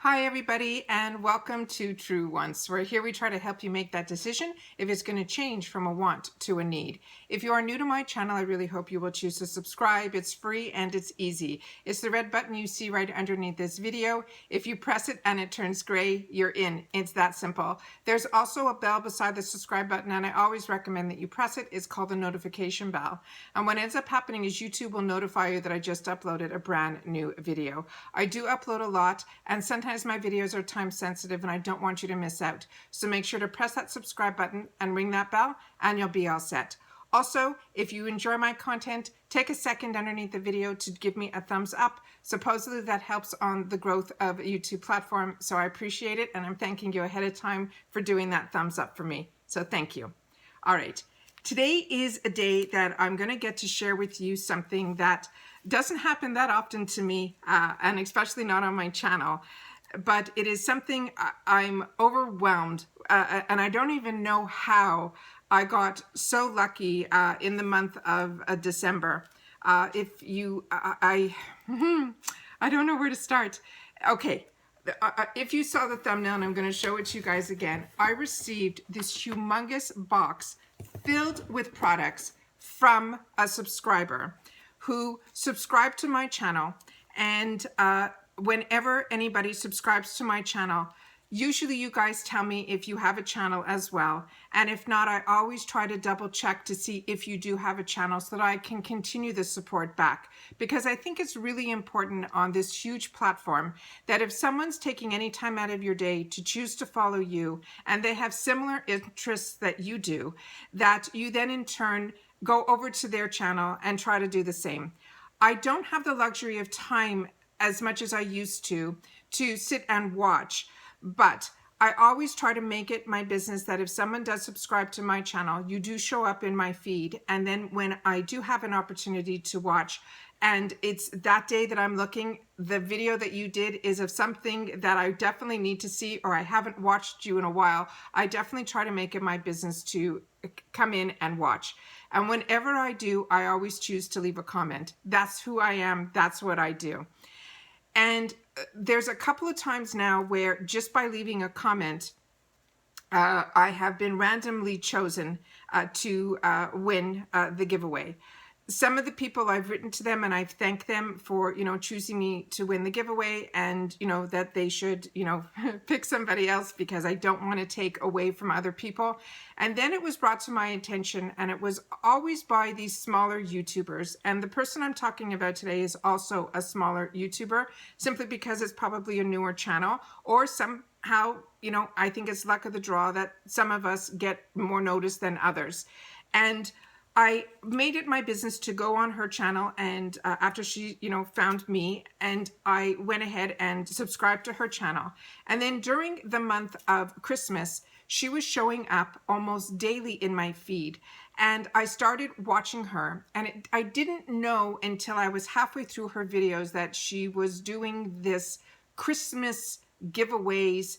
Hi everybody, and welcome to True Wants, where here we try to help you make that decision if it's going to change from a want to a need. If you are new to my channel, I really hope you will choose to subscribe. It's free and it's easy. It's the red button you see right underneath this video. If you press it and it turns gray, you're in. It's that simple. There's also a bell beside the subscribe button, and I always recommend that you press it. It's called the notification bell. And what ends up happening is YouTube will notify you that I just uploaded a brand new video. I do upload a lot, and sometimes my videos are time sensitive and I don't want you to miss out. So make sure to press that subscribe button and ring that bell and you'll be all set. Also, if you enjoy my content, take a second underneath the video to give me a thumbs up. Supposedly that helps on the growth of a YouTube platform, so I appreciate it and I'm thanking you ahead of time for doing that thumbs up for me. So thank you. All right. Today is a day that I'm going to get to share with you something that doesn't happen that often to me, and especially not on my channel. But it is something I'm overwhelmed, and I don't even know how I got so lucky in the month of December. I don't know where to start. Okay, if you saw the thumbnail, and I'm going to show it to you guys again, I received this humongous box filled with products from a subscriber who subscribed to my channel, and whenever anybody subscribes to my channel, usually you guys tell me if you have a channel as well. And if not, I always try to double check to see if you do have a channel so that I can continue the support back. Because I think it's really important on this huge platform that if someone's taking any time out of your day to choose to follow you and they have similar interests that you do, that you then in turn go over to their channel and try to do the same. I don't have the luxury of time as much as I used to sit and watch, but I always try to make it my business that if someone does subscribe to my channel, you do show up in my feed. And then when I do have an opportunity to watch, and it's that day that I'm looking, the video that you did is of something that I definitely need to see, or I haven't watched you in a while, I definitely try to make it my business to come in and watch. And whenever I do, I always choose to leave a comment. That's who I am. That's what I do. And there's a couple of times now where just by leaving a comment, I have been randomly chosen to win the giveaway. Some of the people, I've written to them and I've thanked them for, choosing me to win the giveaway, and, that they should, pick somebody else because I don't want to take away from other people. And then it was brought to my attention, and it was always by these smaller YouTubers. And the person I'm talking about today is also a smaller YouTuber, simply because it's probably a newer channel, or somehow, I think it's luck of the draw that some of us get more notice than others. And I made it my business to go on her channel, and after she, found me, and I went ahead and subscribed to her channel. And then during the month of Christmas, she was showing up almost daily in my feed. And I started watching her, and I didn't know until I was halfway through her videos that she was doing this Christmas giveaways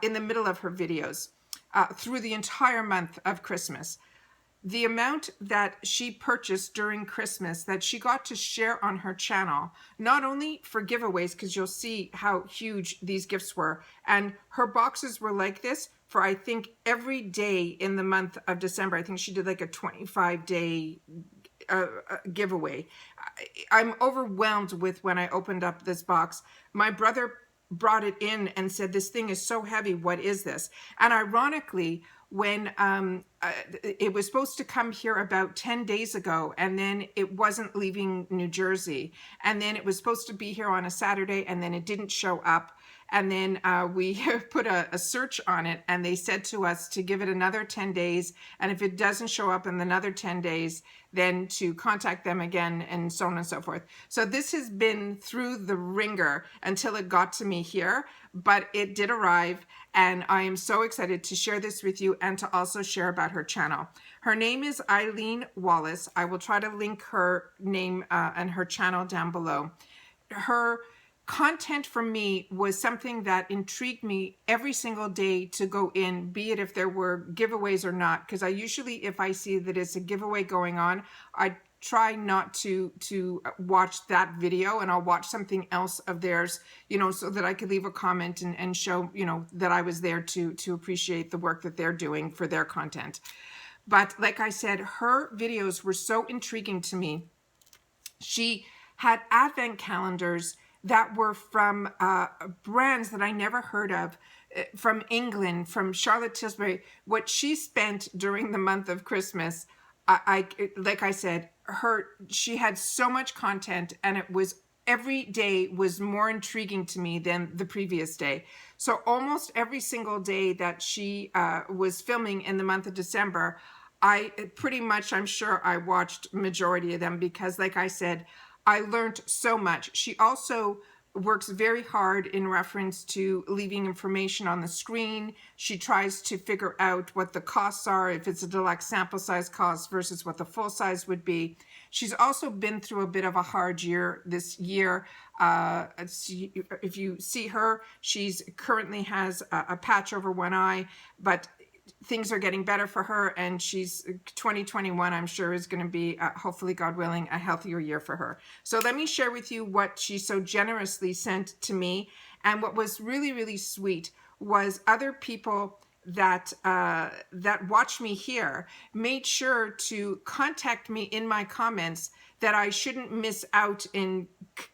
in the middle of her videos through the entire month of Christmas. The amount that she purchased during Christmas that she got to share on her channel, not only for giveaways, because you'll see how huge these gifts were, and her boxes were like this for, I think, every day in the month of December. I think she did like a 25-day giveaway. I'm overwhelmed with when I opened up this box. My brother brought it in and said, "This thing is so heavy, what is this?" And ironically, when it was supposed to come here about 10 days ago, and then it wasn't leaving New Jersey, and then it was supposed to be here on a Saturday, and then it didn't show up. And then we put a search on it, and they said to us to give it another 10 days. And if it doesn't show up in another 10 days, then to contact them again, and so on and so forth. So this has been through the ringer until it got to me here, but it did arrive. And I am so excited to share this with you and to also share about her channel. Her name is Eileen Wallis. I will try to link her name and her channel down below. Her content for me was something that intrigued me every single day to go in, be it if there were giveaways or not, because I usually, if I see that it's a giveaway going on, I try not to watch that video, and I'll watch something else of theirs, you know, so that I could leave a comment and show, you know, that I was there to appreciate the work that they're doing for their content. But like I said, her videos were so intriguing to me. She had advent calendars that were from brands that I never heard of, from England, from Charlotte Tilbury. What she spent during the month of Christmas, like I said, she had so much content, and it was every day was more intriguing to me than the previous day. So almost every single day that she was filming in the month of December, I'm sure I watched majority of them, because like I said, I learned so much. She also works very hard in reference to leaving information on the screen. She tries to figure out what the costs are, if it's a deluxe sample size cost versus what the full size would be. She's also been through a bit of a hard year this year. If you see her, she's currently has a patch over one eye, but things are getting better for her, and 2021, I'm sure, is going to be, hopefully, God willing, a healthier year for her. So let me share with you what she so generously sent to me. And what was really, really sweet was other people that watch me here made sure to contact me in my comments, that I shouldn't miss out in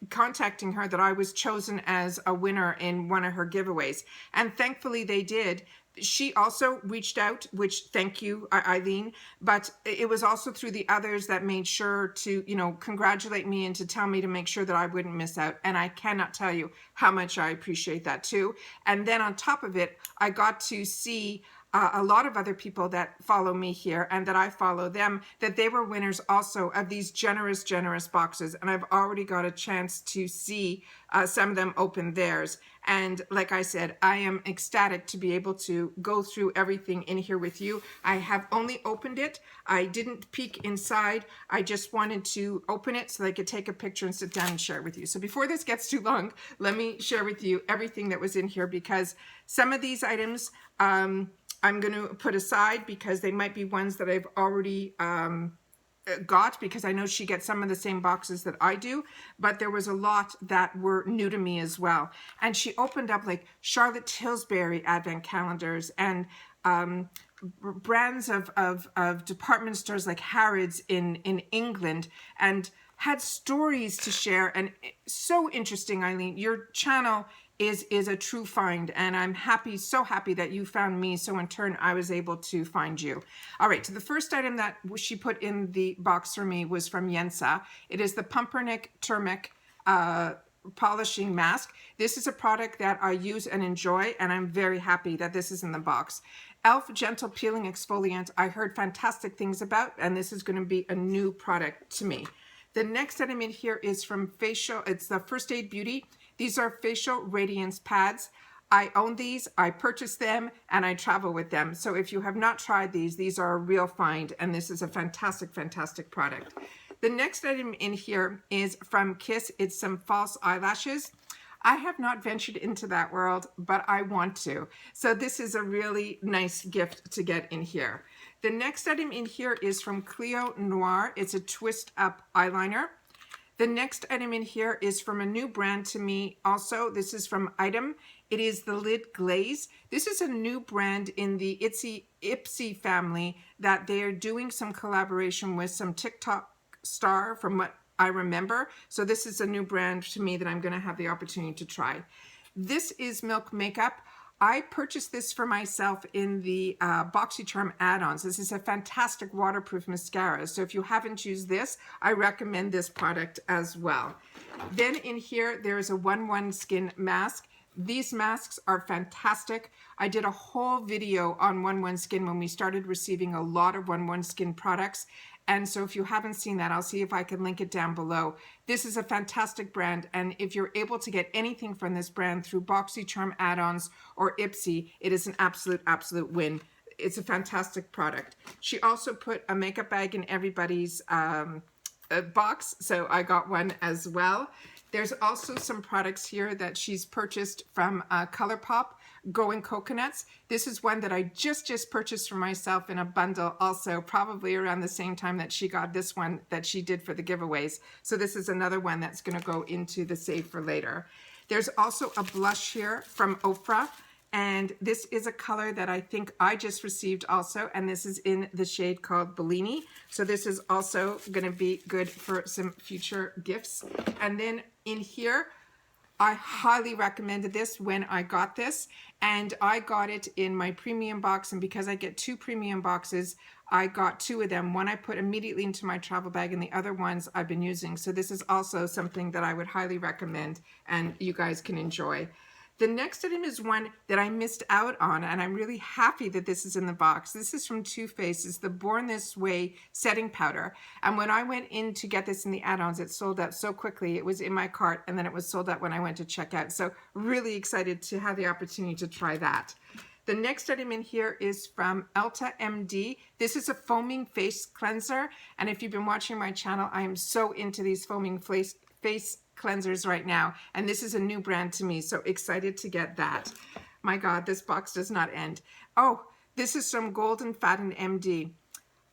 contacting her, that I was chosen as a winner in one of her giveaways. And thankfully they did. She also reached out, which, thank you, Eileen, but it was also through the others that made sure to, you know, congratulate me and to tell me to make sure that I wouldn't miss out. And I cannot tell you how much I appreciate that too. And then on top of it, I got to see a lot of other people that follow me here and that I follow them, that they were winners also of these generous, generous boxes. And I've already got a chance to see some of them open theirs. And like I said, I am ecstatic to be able to go through everything in here with you. I have only opened it. I didn't peek inside. I just wanted to open it so that I could take a picture and sit down and share it with you. So before this gets too long, let me share with you everything that was in here, because some of these items, I'm going to put aside because they might be ones that I've already got, because I know she gets some of the same boxes that I do, but there was a lot that were new to me as well. And she opened up like Charlotte Tilbury advent calendars and brands of department stores like Harrods in England, and had stories to share. And so interesting, Eileen. Your channel is a true find, and I'm happy, so happy that you found me, so in turn I was able to find you. All right, so the first item that she put in the box for me was from ULTA. It is the Pumpernickel Turmeric polishing mask. This is a product that I use and enjoy, and I'm very happy that this is in the box. Elf Gentle Peeling Exfoliant, I heard fantastic things about, and this is going to be a new product to me. The next item in here is from Facial. It's the First Aid Beauty. These are facial radiance pads. I own these, I purchase them, and I travel with them. So if you have not tried these are a real find, and this is a fantastic, fantastic product. The next item in here is from Kiss. It's some false eyelashes. I have not ventured into that world, but I want to. So this is a really nice gift to get in here. The next item in here is from Clio Noir. It's a twist up eyeliner. The next item in here is from a new brand to me also. This is from Item. It is the Lid Glaze. This is a new brand in the Ipsy family that they are doing some collaboration with some TikTok star, from what I remember. So this is a new brand to me that I'm going to have the opportunity to try. This is Milk Makeup. I purchased this for myself in the BoxyCharm add-ons. This is a fantastic waterproof mascara. So if you haven't used this, I recommend this product as well. Then in here, there is a 1-1 Skin mask. These masks are fantastic. I did a whole video on 1-1 Skin when we started receiving a lot of 1-1 Skin products. And so if you haven't seen that, I'll see if I can link it down below. This is a fantastic brand, and if you're able to get anything from this brand through BoxyCharm add-ons or Ipsy, it is an absolute, absolute win. It's a fantastic product. She also put a makeup bag in everybody's box, so I got one as well. There's also some products here that she's purchased from ColourPop, Going Coconuts. This is one that I just purchased for myself in a bundle also, probably around the same time that she got this one that she did for the giveaways. So this is another one that's going to go into the save for later. There's also a blush here from Ofra. And this is a color that I think I just received also, and this is in the shade called Bellini. So this is also going to be good for some future gifts. And then in here, I highly recommended this when I got this, and I got it in my premium box, and because I get 2 premium boxes, I got 2 of them. One I put immediately into my travel bag, and the other ones I've been using. So this is also something that I would highly recommend, and you guys can enjoy. The next item is one that I missed out on, and I'm really happy that this is in the box. This is from Too Faced. It's the Born This Way setting powder. And when I went in to get this in the add-ons, it sold out so quickly. It was in my cart, and then it was sold out when I went to check out. So really excited to have the opportunity to try that. The next item in here is from ULTA MD. This is a foaming face cleanser. And if you've been watching my channel, I am so into these foaming face cleansers right now, and this is a new brand to me, so excited to get that. My God, this box does not end. Oh, this is from Golden Fatten MD.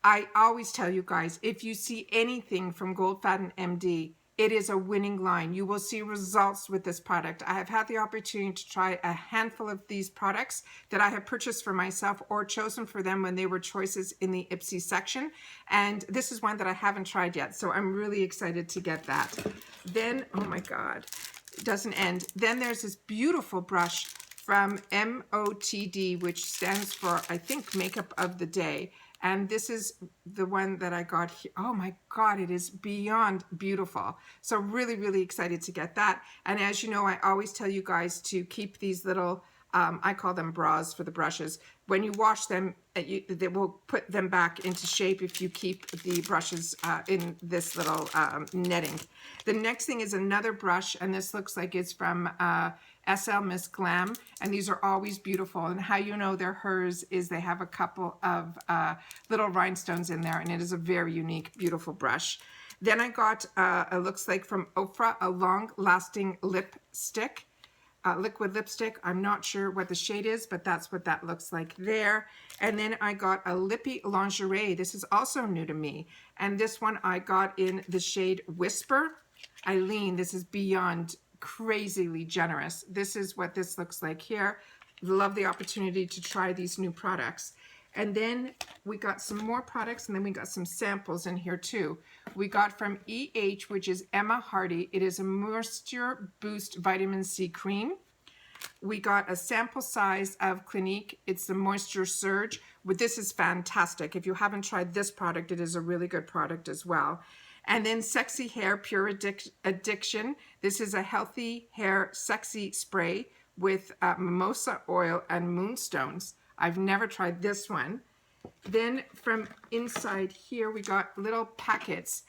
I always tell you guys, if you see anything from Gold Fatten MD, it is a winning line. You will see results with this product. I have had the opportunity to try a handful of these products that I have purchased for myself or chosen for them when they were choices in the Ipsy section. And this is one that I haven't tried yet. So I'm really excited to get that. Then, oh my God, it doesn't end. Then there's this beautiful brush from MOTD, which stands for, I think, Makeup of the Day. And this is the one that I got here. Oh my God, it is beyond beautiful. So really, really excited to get that. And as you know, I always tell you guys to keep these little, I call them bras for the brushes. When you wash them, they will put them back into shape if you keep the brushes in this little netting. The next thing is another brush, and this looks like it's from SL Miss Glam, and these are always beautiful. And how you know they're hers is they have a couple of little rhinestones in there, and it is a very unique, beautiful brush. Then I got, it looks like from Ofra, a long-lasting lipstick, liquid lipstick. I'm not sure what the shade is, but that's what that looks like there. And then I got a Lippy Lingerie. This is also new to me, and this one I got in the shade Whisper. Eileen, this is beyond crazily generous. This is what this looks like here. Love the opportunity to try these new products. And then we got some more products, and then we got some samples in here too. We got from EH, which is Emma Hardy. It is a Moisture Boost Vitamin C Cream. We got a sample size of Clinique. It's the Moisture Surge. This is fantastic. If you haven't tried this product, it is a really good product as well. And then Sexy Hair Pure Addiction. This is a healthy hair sexy spray with mimosa oil and moonstones. I've never tried this one. Then from inside here, we got little packets.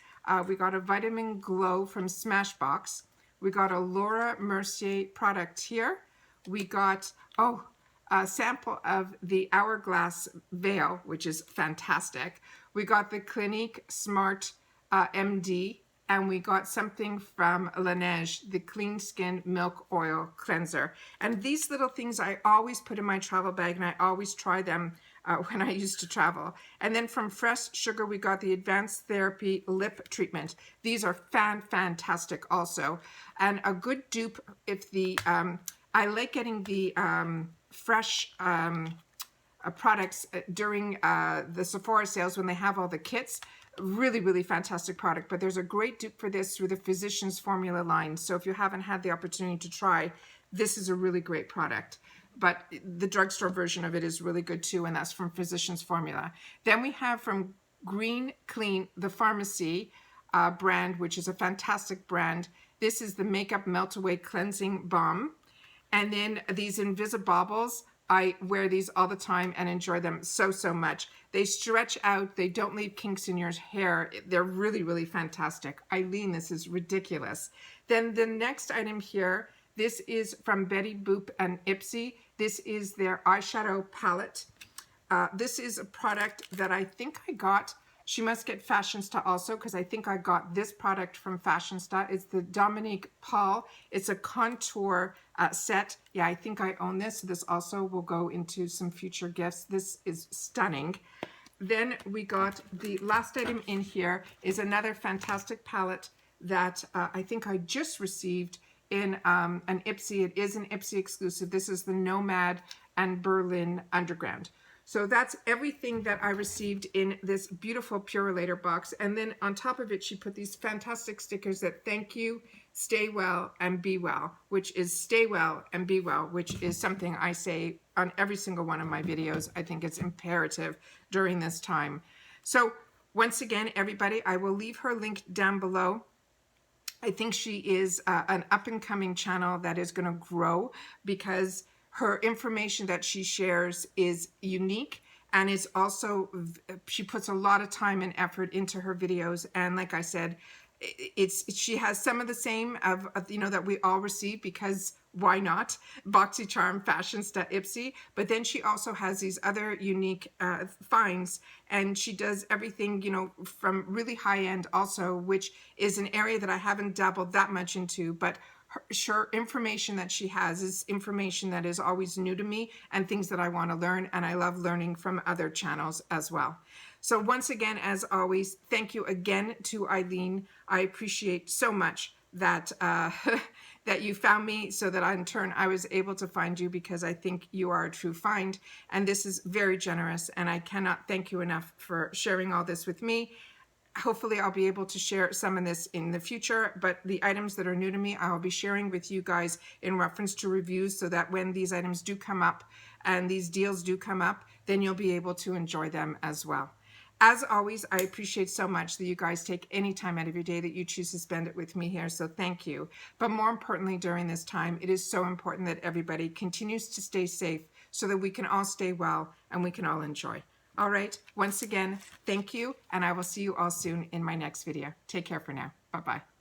We got a Vitamin Glow from Smashbox. We got a Laura Mercier product here. We got, a sample of the Hourglass Veil, which is fantastic. We got the Clinique Smart MD, and we got something from Laneige, the Clean Skin Milk Oil Cleanser. And these little things I always put in my travel bag, and I always try them when I used to travel. And then from Fresh Sugar, we got the Advanced Therapy Lip Treatment. These are fantastic also. And a good dupe if the, I like getting the fresh products during the Sephora sales when they have all the kits. Really fantastic product, but there's a great dupe for this through the Physicians Formula line. So if you haven't had the opportunity to try, this is a really great product. But the drugstore version of it is really good too, and that's from Physicians Formula. Then we have from Green Clean, the Pharmacy brand, which is a fantastic brand. This is the Makeup Melt Away Cleansing Balm. And then these Invisibobbles, I wear these all the time and enjoy them so much. They stretch out. They don't leave kinks in your hair. They're really fantastic. Eileen, this is ridiculous. Then the next item here, this is from Betty Boop and Ipsy. This is their eyeshadow palette. This is a product that I think I got She must get Fashionista also, because I think I got this product from Fashionista. It's the Dominique Paul. It's a contour set. Yeah, I think I own this. So this also will go into some future gifts. This is stunning. Then we got the last item in here is another fantastic palette that I think I just received in an Ipsy. It is an Ipsy exclusive. This is the Nomad and Berlin Underground. So that's everything that I received in this beautiful Purelator box. And then on top of it, she put these fantastic stickers that thank you, stay well, and be well, which is stay well and be well, which is something I say on every single one of my videos. I think it's imperative during this time. So once again, everybody, I will leave her link down below. I think she is an up-and-coming channel that is going to grow because her information that she shares is unique, and is also, she puts a lot of time and effort into her videos. And like I said, she has some of the same of you know, that we all receive, because why not? BoxyCharm, Fashionista, Ipsy. But then she also has these other unique finds, and she does everything, you know, from really high end also, which is an area that I haven't dabbled that much into. But her information that she has is information that is always new to me and things that I want to learn, and I love learning from other channels as well. So once again, as always, thank you again to Eileen. I appreciate so much that that you found me, so that in turn I was able to find you, because I think you are a true find, and this is very generous, and I cannot thank you enough for sharing all this with me. Hopefully I'll be able to share some of this in the future, but the items that are new to me, I will be sharing with you guys in reference to reviews, so that when these items do come up and these deals do come up, then you'll be able to enjoy them as well. As always, I appreciate so much that you guys take any time out of your day that you choose to spend it with me here, so thank you. But more importantly, during this time, it is so important that everybody continues to stay safe, so that we can all stay well and we can all enjoy. All right, once again, thank you, and I will see you all soon in my next video. Take care for now. Bye-bye.